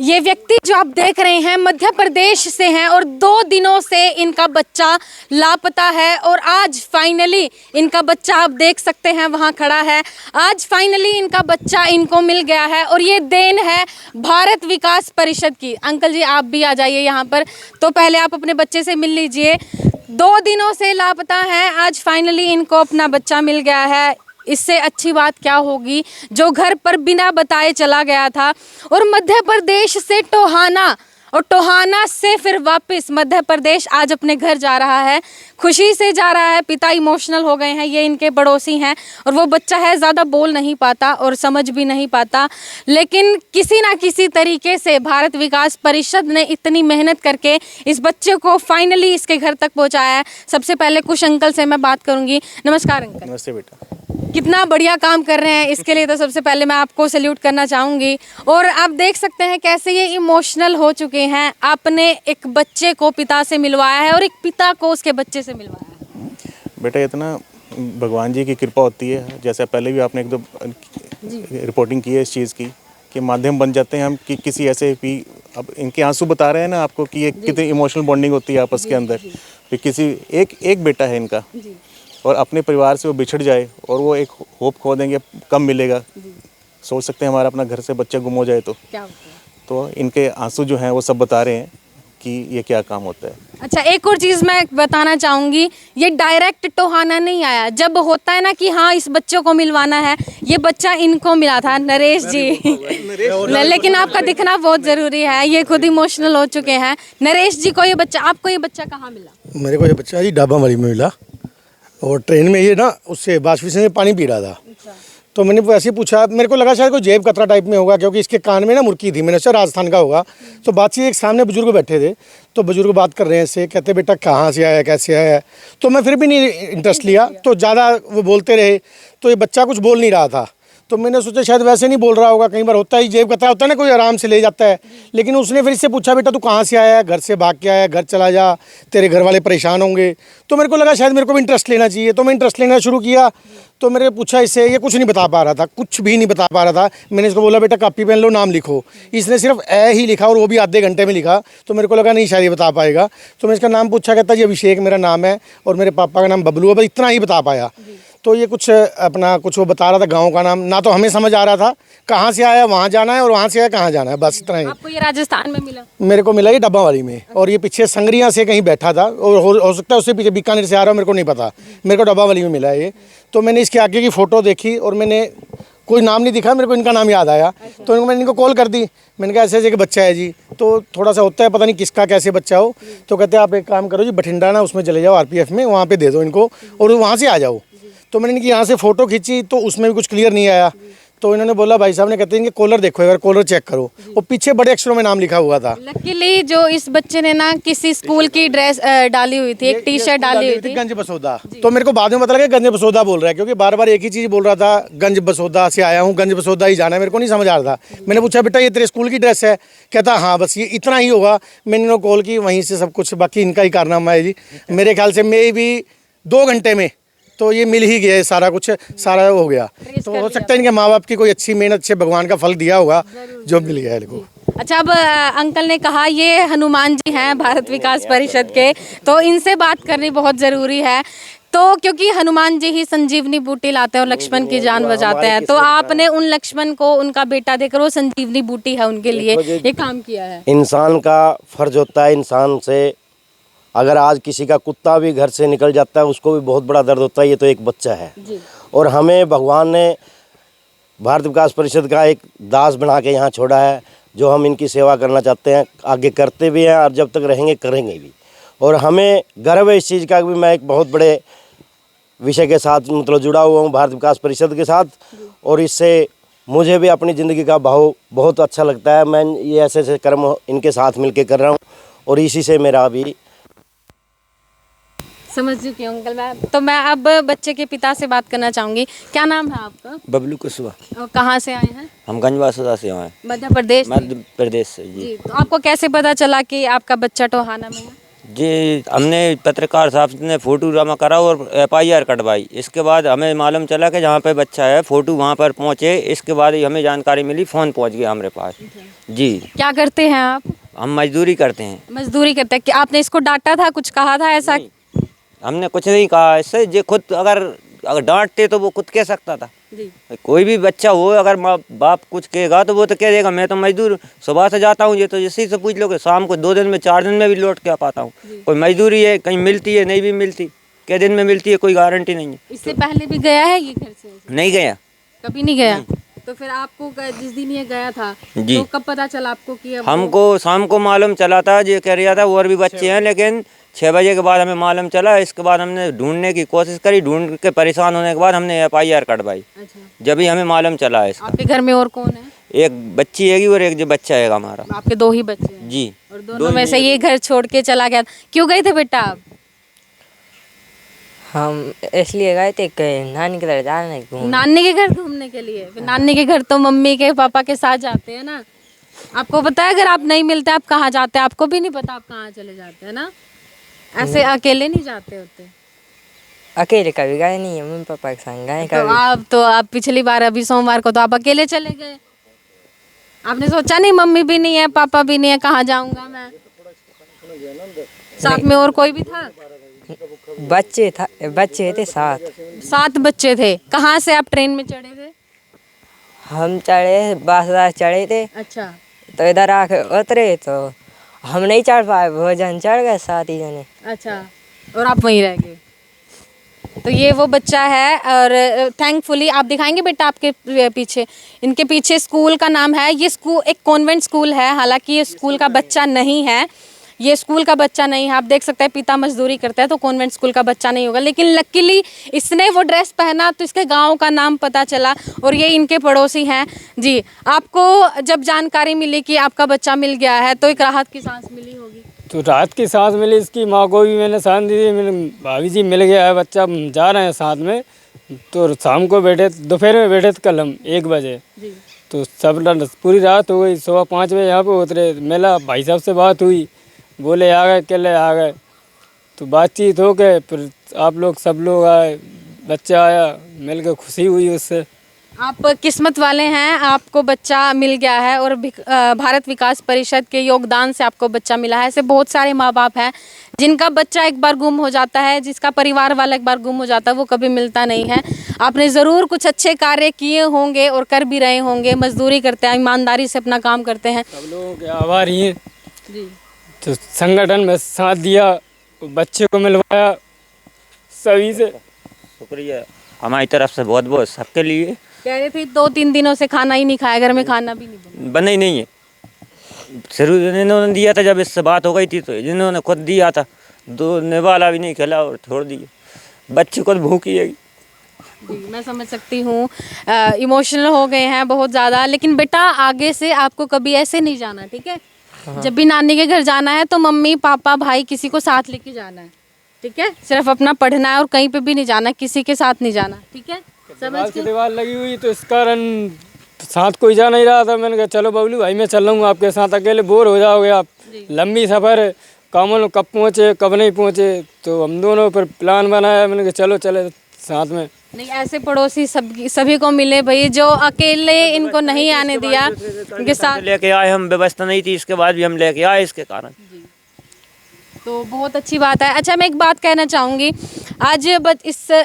ये व्यक्ति जो आप देख रहे हैं मध्य प्रदेश से हैं और 2 दिनों से इनका बच्चा लापता है और आज फाइनली इनका बच्चा आप देख सकते हैं वहाँ खड़ा है। आज फाइनली इनका बच्चा इनको मिल गया है और ये देन है भारत विकास परिषद की। अंकल जी आप भी आ जाइए यहाँ पर। तो पहले आप अपने बच्चे से मिल लीजिए। 2 दिनों से लापता है, आज फाइनली इनको अपना बच्चा मिल गया है। इससे अच्छी बात क्या होगी जो घर पर बिना बताए चला गया था और मध्य प्रदेश से टोहाना और टोहाना से फिर वापस मध्य प्रदेश आज अपने घर जा रहा है। खुशी से जा रहा है, पिता इमोशनल हो गए हैं। ये इनके पड़ोसी हैं और वो बच्चा है ज़्यादा बोल नहीं पाता और समझ भी नहीं पाता, लेकिन किसी ना किसी तरीके से भारत विकास परिषद ने इतनी मेहनत करके इस बच्चे को फाइनली इसके घर तक पहुंचाया है। सबसे पहले कुछ अंकल से मैं बात करूंगी। नमस्कार अंकल। नमस्ते बेटा। कितना बढ़िया काम कर रहे हैं, इसके लिए तो सबसे पहले मैं आपको सैल्यूट करना चाहूँगी। और आप देख सकते हैं कैसे ये इमोशनल हो चुके हैं। आपने एक बच्चे को पिता से मिलवाया है और एक पिता को उसके बच्चे से मिलवाया है। बेटा इतना भगवान जी की कृपा होती है। जैसे पहले भी आपने 1-2 रिपोर्टिंग की है इस चीज़ की कि माध्यम बन जाते हैं हम कि किसी ऐसे भी, अब इनके आंसू बता रहे हैं ना आपको कि ये कितनी इमोशनल बॉन्डिंग होती है आपस के अंदर। फिर किसी एक बेटा है इनका और अपने परिवार से वो बिछड़ जाए और वो एक होप खो देंगे, कब मिलेगा। सोच सकते हैं हमारा अपना घर से बच्चा गुम हो जाए तो क्या होता है? तो इनके आंसू जो हैं वो सब बता रहे हैं कि ये क्या काम होता है। अच्छा, एक और चीज़ मैं बताना चाहूँगी, ये डायरेक्ट टोहाना नहीं आया। जब होता है ना कि हाँ इस बच्चे को मिलवाना है, ये बच्चा इनको मिला था नरेश जी। लेकिन आपका दिखना बहुत ज़रूरी है, ये खुद इमोशनल हो चुके हैं। नरेश जी को ये बच्चा, आपको ये बच्चा कहाँ मिला? मेरे को ये बच्चा जी डाबावाली में मिला और ट्रेन में ये ना उससे बाष्पीसन से पानी पी रहा था। तो मैंने ऐसे पूछा, मेरे को लगा शायद कोई जेब कतरा टाइप में होगा क्योंकि इसके कान में ना मुर्की थी। मैंने सोचा राजस्थान का होगा। तो बातचीत, एक सामने बुजुर्ग बैठे थे तो बुजुर्ग बात कर रहे हैं इससे, कहते बेटा कहाँ से आया, कैसे आया। तो मैं फिर भी नहीं इंटरेस्ट लिया, तो ज़्यादा वो बोलते रहे तो ये बच्चा कुछ बोल नहीं रहा था। तो मैंने सोचा शायद वैसे नहीं बोल रहा होगा, कई बार होता है जेब कतरा होता है ना, कोई आराम से ले जाता है। लेकिन उसने फिर इससे पूछा बेटा तू कहाँ से आया है, घर से भाग के आया, घर चला जा, तेरे घर वाले परेशान होंगे। तो मेरे को लगा शायद मेरे को भी इंटरेस्ट लेना चाहिए, तो मैं इंटरेस्ट लेना शुरू किया। तो मैंने पूछा इससे, ये कुछ नहीं बता पा रहा था, कुछ भी नहीं बता पा रहा था। मैंने इसको बोला बेटा कॉपी पेन लो, नाम लिखो। इसने सिर्फ ए ही लिखा और वो भी आधे घंटे में लिखा। तो मेरे को लगा नहीं शायद ये बता पाएगा। तो मैं इसका नाम पूछा, कहता जी अभिषेक मेरा नाम है और मेरे पापा का नाम बबलू है। बस इतना ही बता पाया। तो ये कुछ अपना कुछ वो बता रहा था, गांव का नाम ना तो हमें समझ आ रहा था, कहाँ से आया वहाँ जाना है और वहाँ से आया कहाँ जाना है, बस इतना ही। आपको ये राजस्थान में मिला? मेरे को मिला ये डब्बावाली में। और ये पीछे संगरिया से कहीं बैठा था और हो सकता है उससे पीछे बीकानेर से आ रहा हो, मेरे को नहीं पता। मेरे को डब्बावाली में मिला है ये। तो मैंने इसके आगे की फ़ोटो देखी और मैंने कोई नाम नहीं दिखा, मेरे को इनका नाम याद आया। तो मैंने इनको कॉल कर दी। मैंने कहा ऐसे ऐसे कि बच्चा है जी। तो थोड़ा सा होता है पता नहीं किसका कैसे बच्चा हो। तो कहते हैं आप एक काम करो जी, बठिंडा ना उसमें चले जाओ RPF में, वहाँ पे दे दो इनको और वहाँ से आ जाओ। तो मैंने इनकी यहाँ से फ़ोटो खींची तो उसमें भी कुछ क्लियर नहीं आया। तो इन्होंने बोला, भाई साहब ने कहते हैं इनके कॉलर देखो एक बार, कॉलर चेक करो। और पीछे बड़े अक्षरों में नाम लिखा हुआ था। लकीली जो इस बच्चे ने ना किसी स्कूल की ड्रेस डाली हुई थी, एक टी-शर्ट डाली हुई थी, गंज बसोदा। तो मेरे को बाद में पता लगा गंज बसोदा बोल रहा है क्योंकि बार बार एक ही चीज़ बोल रहा था, गंज बसोदा से आया हूँ, गंज बसोदा ही जाना है। मेरे को नहीं समझ आ रहा था। मैंने पूछा बेटा ये तेरे स्कूल की ड्रेस है? कहता हाँ बस ये इतना ही होगा। मैंने इन्होंने कॉल की, वहीं से सब कुछ, बाकी इनका ही कारनामा है जी। मेरे ख्याल से मे भी 2 घंटे में तो ये मिल ही गया, सारा कुछ सारा हो गया। तो हो सकता है इनके माँ बाप की कोई अच्छी मेहनत से भगवान का फल दिया होगा जो मिल गया इनको। अच्छा, अब अंकल ने कहा ये हनुमान जी हैं भारत विकास परिषद के, तो इनसे बात करनी बहुत ज़रूरी है। तो क्योंकि हनुमान जी ही संजीवनी बूटी लाते हैं और लक्ष्मण की जान बचाते हैं, तो आपने उन लक्ष्मण को उनका बेटा देकर, वो संजीवनी बूटी है उनके लिए, ये काम किया है। इंसान का फर्ज होता है, इंसान से अगर आज किसी का कुत्ता भी घर से निकल जाता है उसको भी बहुत बड़ा दर्द होता है। ये तो एक बच्चा है जी। और हमें भगवान ने भारत विकास परिषद का एक दास बना के यहाँ छोड़ा है, जो हम इनकी सेवा करना चाहते हैं, आगे करते भी हैं और जब तक रहेंगे करेंगे भी। और हमें गर्व है इस चीज़ का कि मैं एक बहुत बड़े विषय के साथ मतलब जुड़ा हुआ हूँ भारत विकास परिषद के साथ। और इससे मुझे भी अपनी ज़िंदगी का भाव बहुत अच्छा लगता है। मैं ये ऐसे ऐसे कर्म इनके साथ मिल के कर रहा हूँ और इसी से मेरा भी समझ चुकी हूँ अंकल मैं। तो मैं अब बच्चे के पिता से बात करना चाहूँगी। क्या नाम है आपका? बबलू कुशवाहा। और कहाँ से आए हैं? हम गंजवासुदा से आए हैं। मध्य प्रदेश? मध्य प्रदेश से जी। तो आपको कैसे पता चला कि आपका बच्चा टोहाना में है? जी हमने पत्रकार साहब ने फ़ोटो जमा करा और FIR कटवाई। इसके बाद हमें मालूम चला कि जहाँ पे बच्चा है फ़ोटो वहाँ पर पहुँचे। इसके बाद ही हमें जानकारी मिली, फ़ोन पहुँच गया हमारे पास। जी क्या करते हैं आप? हम मजदूरी करते हैं। मजदूरी करते हैं। कि आपने इसको डांटा था, कुछ कहा था ऐसा? नहीं, हमने कुछ नहीं कहा इससे। ये खुद अगर डांटते तो वो खुद कह सकता था। जी। कोई भी बच्चा हो, अगर माँ बाप कुछ कहेगा तो वो तो कह देगा मैं तो मजदूर सुबह से जाता हूँ। ये तो इसी से पूछ लो कि शाम को 2 दिन में 4 दिन में भी लौट के आ पाता हूँ। कोई मजदूरी है, कहीं मिलती है, नहीं भी मिलती, क्या दिन में मिलती है, कोई गारंटी नहीं है। इससे पहले भी गया है ये घर से? नहीं गया। कभी नहीं गया। तो फिर आपको जिस दिन ये गया था जी। तो कब पता चला आपको कि अब हमको शाम को मालूम चला था, ये कह रहा था और भी बच्चे हैं, लेकिन 6 बजे के बाद हमें मालूम चला। इसके बाद हमने ढूंढने की कोशिश करी, ढूंढ के परेशान होने के बाद हमने FIR कटवाई। अच्छा। जब ही हमें मालूम चला है इसका। आपके घर में और कौन है? एक बच्ची हैगी और एक जो बच्चा हैगा हमारा। आपके 2 ही बच्चे हैं? जी। और दोनों में से ये घर छोड़ के चला गया। क्यों गए थे बेटा आप? हम इसलिए गए थे कि नानी के घर जाने घूमने। नानी के घर घूमने के लिए? फिर नानी के घर तो मम्मी के पापा के साथ जाते हैं ना। आपको पता है अगर आप नहीं मिलते आप कहाँ जाते हैं? आपको भी नहीं पता आप कहाँ चले जाते हैं ना। ऐसे अकेले नहीं जाते होते। अकेले कभी गए नहीं है, मम्मी पापा के संग गए तो कभी। आप पिछली बार अभी सोमवार को तो आप अकेले चले गए। आपने सोचा नहीं मम्मी भी नहीं है पापा भी नहीं है, कहाँ जाऊंगा मैं? साथ में और कोई भी था? बच्चे थे 7। 7 बच्चे थे। कहाँ से आप ट्रेन में चढ़े थे? हम चढ़े, बासरा चढ़े थे, अच्छा। तो इधर आके उतरे तो हम नहीं चढ़ पाए, वो जन चढ़ गए 7 ही जने। अच्छा, और आप वहीं रह गए। तो ये वो बच्चा है और थैंकफुली आप दिखाएंगे बेटा आपके पीछे, इनके पीछे स्कूल का नाम है। ये स्कूल एक कॉन्वेंट स्कूल है, हालांकि ये स्कूल का बच्चा नहीं है, ये स्कूल का बच्चा नहीं है। आप देख सकते हैं पिता मजदूरी करता है तो कॉन्वेंट स्कूल का बच्चा नहीं होगा, लेकिन लकीली इसने वो ड्रेस पहना तो इसके गांव का नाम पता चला और ये इनके पड़ोसी हैं। जी, आपको जब जानकारी मिली कि आपका बच्चा मिल गया है तो एक राहत की सांस मिली होगी? तो रात की सांस मिली, इसकी माँ को भी मैंने सांस दी थी। मैंने भाभी जी मिल गया है बच्चा, हम जा रहे हैं साथ में। तो शाम को बैठे, दोपहर में बैठे थे कल हम 1 बजे। जी। तो सब पूरी रात हो गई, 5:15 बजे यहाँ पे उतरे। मेला भाई साहब से बात हुई, बोले आ गए, अकेले आ गए। तो बातचीत हो गए, फिर आप लोग सब लोग आए, बच्चा आया, मिल के खुशी हुई उससे। आप किस्मत वाले हैं, आपको बच्चा मिल गया है और भारत विकास परिषद के योगदान से आपको बच्चा मिला है। ऐसे बहुत सारे माँ बाप हैं जिनका बच्चा एक बार गुम हो जाता है, जिसका परिवार वाला एक बार गुम हो जाता है, वो कभी मिलता नहीं है। आपने ज़रूर कुछ अच्छे कार्य किए होंगे और कर भी रहे होंगे। मजदूरी करते हैं, ईमानदारी से अपना काम करते हैं। सब लोगों के आभारी हैं। जी। तो संगठन में साथ दिया, बच्चे को मिलवाया, सभी से शुक्रिया हमारी तरफ से बहुत बहुत सबके लिए। कह रहे थे 2-3 दिनों से खाना ही नहीं खाया, घर में खाना भी नहीं बना ही नहीं है। शुरू जिन्होंने दिया था, जब इससे बात हो गई थी तो जिन्होंने खुद दिया था, 2 निवाला भी नहीं खिला और छोड़ दिया। बच्चे को भूखी है। जी, मैं समझ सकती हूँ, इमोशनल हो गए हैं बहुत ज़्यादा। लेकिन बेटा आगे से आपको कभी ऐसे नहीं जाना, ठीक है? जब भी नानी के घर जाना है तो मम्मी पापा भाई किसी को साथ लेके जाना है, ठीक है? सिर्फ अपना पढ़ना है और कहीं पे भी नहीं जाना, किसी के साथ नहीं जाना, ठीक है? समझ की गए? दीवार लगी हुई, तो इस कारण साथ कोई जा नहीं रहा था। मैंने कहा चलो बबलू भाई मैं चल रहा हूँ आपके साथ, अकेले बोर हो जाओगे आप। लंबी सफ़र है, कामों कब पहुँचे कब नहीं पहुँचे, तो हम दोनों पर प्लान बनाया। मैंने कहा चलो चले साथ में। नहीं, ऐसे पड़ोसी सभी को मिले भाई, जो अकेले इनको नहीं आने दिया, उनके साथ लेके आए हम, व्यवस्था नहीं थी, इसके बाद भी हम लेके आए इसके कारण। तो बहुत अच्छी बात है। अच्छा, मैं एक बात कहना चाहूँगी, आज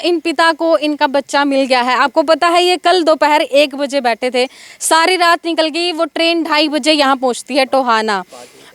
इन पिता को इनका बच्चा मिल गया है। आपको पता है ये कल दोपहर 1 बजे बैठे थे, सारी रात निकल गई। वो ट्रेन 2:30 बजे यहाँ पहुँचती है टोहाना,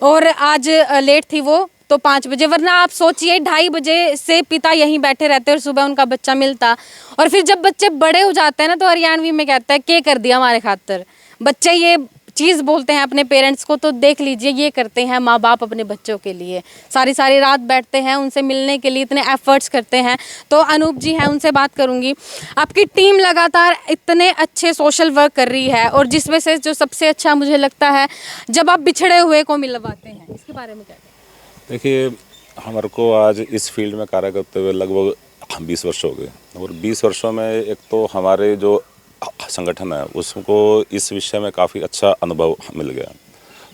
और आज लेट थी वो तो 5 बजे। वरना आप सोचिए 2:30 बजे से पिता यहीं बैठे रहते और सुबह उनका बच्चा मिलता। और फिर जब बच्चे बड़े हो जाते हैं ना तो हरियाणवी में कहता है के कर दिया हमारे खातर। बच्चे ये चीज़ बोलते हैं अपने पेरेंट्स को, तो देख लीजिए ये करते हैं माँ बाप अपने बच्चों के लिए। सारी रात बैठते हैं उनसे मिलने के लिए, इतने एफर्ट्स करते हैं। तो अनूप जी हैं, उनसे बात करूँगी। आपकी टीम लगातार इतने अच्छे सोशल वर्क कर रही है, और जिसमें से जो सबसे अच्छा मुझे लगता है जब आप बिछड़े हुए को मिलवाते हैं, इसके बारे में क्या? देखिए, हमारे को आज इस फील्ड में कार्य करते हुए लगभग 20 वर्ष हो गए, और 20 वर्षों में एक तो हमारे जो संगठन है उसको इस विषय में काफ़ी अच्छा अनुभव मिल गया।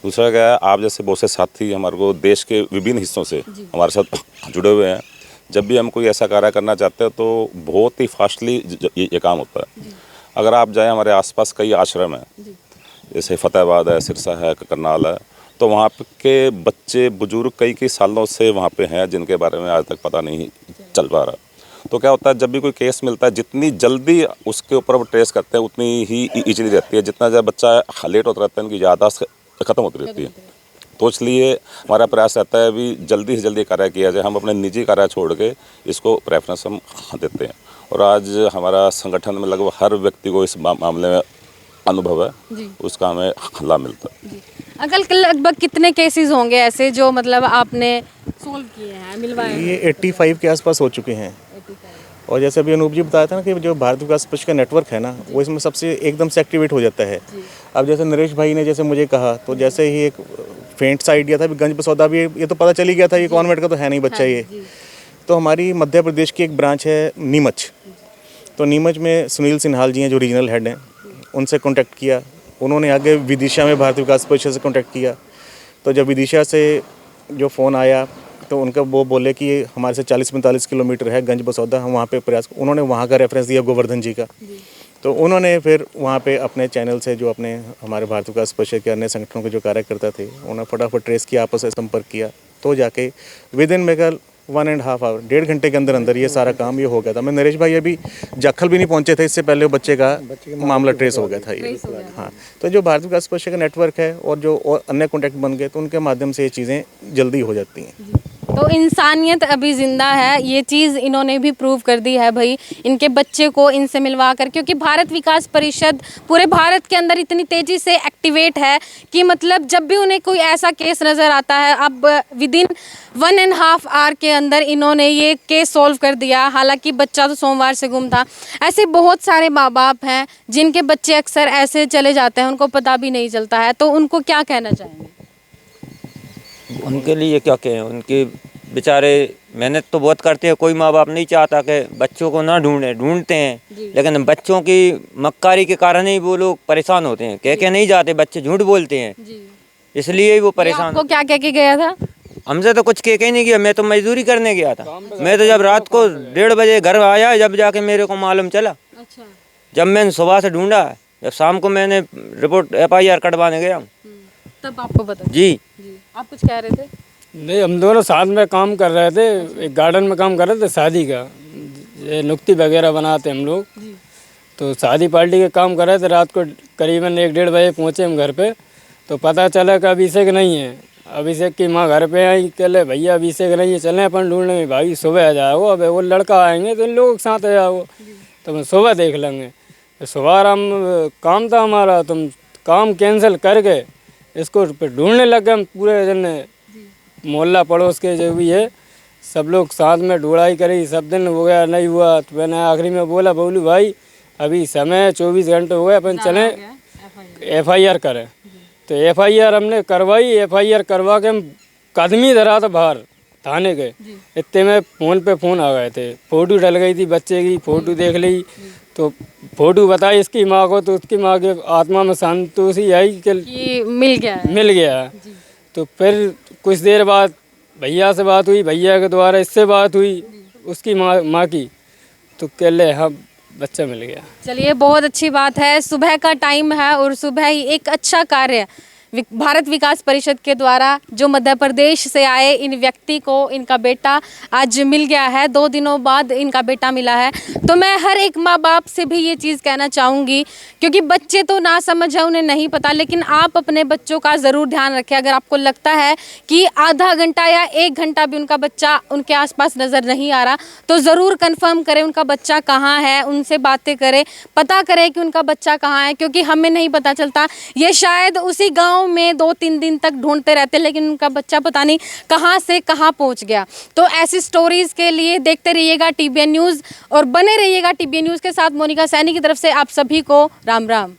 दूसरा क्या है, आप जैसे बहुत से साथी हमारे को देश के विभिन्न हिस्सों से हमारे साथ जुड़े हुए हैं। जब भी हम कोई ऐसा कार्य करना चाहते हैं तो बहुत ही फास्टली ये काम होता है। अगर आप जाएं, हमारे आसपास कई आश्रम हैं, जैसे फतेहाबाद है, सिरसा है, करनाल है, तो वहाँ के बच्चे बुजुर्ग कई सालों से वहाँ पे हैं जिनके बारे में आज तक पता नहीं चल पा रहा। तो क्या होता है, जब भी कोई केस मिलता है, जितनी जल्दी उसके ऊपर वो ट्रेस करते हैं उतनी ही ईजिली रहती है। जितना जब बच्चा लेट होता रहता है, उनकी याददाश्त खत्म होती रहती है। तो इसलिए हमारा प्रयास रहता है अभी जल्दी से जल्दी कार्य किया जाए। हम अपने निजी कार्य छोड़ के इसको प्रेफरेंस हम देते हैं। और आज हमारा संगठन में लगभग हर व्यक्ति को इस मामले में अनुभव है, उसका हमें लाभ मिलता है। अंकल लगभग कितने केसेस होंगे ऐसे जो मतलब आपने सोल्व किए हैं, मिलवाए हैं? ये 85 के आसपास हो चुके हैं। और जैसे अभी अनूप जी बताया था ना कि जो भारत विकास परिषद का नेटवर्क है ना, वो इसमें सबसे एकदम से एक्टिवेट हो जाता है। अब जैसे नरेश भाई ने जैसे मुझे कहा, तो जैसे ही एक फेंट सा आइडिया था, गंज बसौदा भी ये तो पता चली गया था, ये कॉन्वेंट का तो है नहीं बच्चा ये। तो हमारी मध्य प्रदेश की एक ब्रांच है नीमच, तो नीमच में सुनील सिन्हाल जी हैं जो रीजनल हेड हैं, उनसे कॉन्टैक्ट किया। उन्होंने आगे विदिशा में भारत विकास परिषद से कॉन्टैक्ट किया। तो जब विदिशा से जो फ़ोन आया तो उनका वो बोले कि ये हमारे से 40-45 किलोमीटर है गंज बसौदा, हम वहाँ पे प्रयास, उन्होंने वहाँ का रेफरेंस दिया गोवर्धन जी का। तो उन्होंने फिर वहाँ पे अपने चैनल से जो अपने हमारे भारत विकास परिषद के अन्य संगठनों के जो कार्यकर्ता थे, उन्होंने फटाफट ट्रेस किया, आपस में संपर्क किया। तो जाके विद इन मेकल 1.5 आवर, 1.5 घंटे के अंदर अंदर ये सारा काम ये हो गया था। मैं नरेश भाई अभी जाखल भी नहीं पहुंचे थे, इससे पहले बच्चे का मामला ट्रेस हो गया था ये। हाँ, तो जो भारत विकास परिषद का नेटवर्क है और जो और अन्य कॉन्टैक्ट बन गए, तो उनके माध्यम से ये चीज़ें जल्दी हो जाती हैं। तो इंसानियत अभी जिंदा है, ये चीज़ इन्होंने भी प्रूव कर दी है भाई, इनके बच्चे को इनसे मिलवा कर। क्योंकि भारत विकास परिषद पूरे भारत के अंदर इतनी तेज़ी से एक्टिवेट है कि मतलब जब भी उन्हें कोई ऐसा केस नज़र आता है, अब विद इन 1.5 आवर के अंदर इन्होंने ये केस सॉल्व कर दिया। हालांकि बच्चा तो सोमवार से गुम था। ऐसे बहुत सारे माँ बाप हैं जिनके बच्चे अक्सर ऐसे चले जाते हैं, उनको पता भी नहीं चलता है। तो उनको क्या कहना चाहेंगे? उनके लिए क्या कहें, उनके बेचारे मेहनत तो बहुत करते हैं। कोई माँ बाप नहीं चाहता कि बच्चों को ना ढूंढते हैं, लेकिन बच्चों की मक्कारी के कारण ही वो लोग परेशान होते हैं। कह के नहीं जाते, बच्चे झूठ बोलते हैं, इसलिए ही वो परेशान। आपको क्या कह के गया था? हमसे तो कुछ कह के नहीं गया, मैं तो मजदूरी करने गया था। मैं तो जब रात को 1:30 बजे घर आया, जब जाके मेरे को मालूम चला। अच्छा। जब मैंने सुबह से ढूंढा, जब शाम को मैंने रिपोर्ट FIR कटवाने गया, तब आपको पता? जी। आप कुछ कह रहे थे? नहीं, हम दोनों साथ में काम कर रहे थे, एक गार्डन में काम कर रहे थे शादी का, ये नुक्ती वगैरह बनाते हम लोग। तो शादी पार्टी के काम कर रहे थे। रात को करीबन 1-1:30 बजे पहुँचे हम घर पे, तो पता चला कि अभिषेक नहीं है। अभिषेक की माँ घर पे आई, कहले भैया अभिषेक नहीं है, चलें अपन ढूंढने में। भाई सुबह आ जाओ, अब वो लड़का आएंगे तो इन लोगों के साथ आ जाओ, तो हम सुबह देख लेंगे। तो सुबह हम काम था हमारा, तुम काम कैंसिल करके इसको ढूंढने लग गए। हम पूरे दिन मोहल्ला पड़ोस के जो भी है सब लोग साथ में ढूंढाई करी। सब दिन हो गया, नहीं हुआ। तो मैंने आखिरी में बोला, बबलू भाई अभी समय 24 घंटे हो गए, अपन चलें FIR करें। तो FIR हमने करवाई। FIR करवा के हम कदम ही धरा था बाहर थाने के, इतने में फ़ोन पे फ़ोन आ गए थे। फ़ोटो डल गई थी बच्चे की, फ़ोटो देख ली तो फ़ोटो बताई इसकी माँ को, तो उसकी माँ के आत्मा में संतोषी आई कि मिल गया। तो फिर कुछ देर बाद भैया से बात हुई, भैया के द्वारा इससे बात हुई उसकी माँ की, तो कह ले हाँ बच्चा मिल गया। चलिए, बहुत अच्छी बात है। सुबह का टाइम है और सुबह ही एक अच्छा कार्य भारत विकास परिषद के द्वारा जो मध्य प्रदेश से आए इन व्यक्ति को इनका बेटा आज मिल गया है। 2 दिनों बाद इनका बेटा मिला है। तो मैं हर एक माँ बाप से भी ये चीज़ कहना चाहूँगी, क्योंकि बच्चे तो ना समझ है, उन्हें नहीं पता, लेकिन आप अपने बच्चों का ज़रूर ध्यान रखें। अगर आपको लगता है कि आधा घंटा या 1 घंटा भी उनका बच्चा उनके आसपास नज़र नहीं आ रहा, तो ज़रूर कन्फर्म करें उनका बच्चा कहाँ है, उनसे बातें करें, पता करें कि उनका बच्चा कहाँ है। क्योंकि हमें नहीं पता चलता, ये शायद उसी गाँव में 2-3 दिन तक ढूंढते रहते, लेकिन उनका बच्चा पता नहीं कहां से कहां पहुंच गया। तो ऐसी स्टोरीज के लिए देखते रहिएगा TBN न्यूज़ और बने रहिएगा TBN न्यूज़ के साथ। मोनिका सैनी की तरफ से आप सभी को राम राम।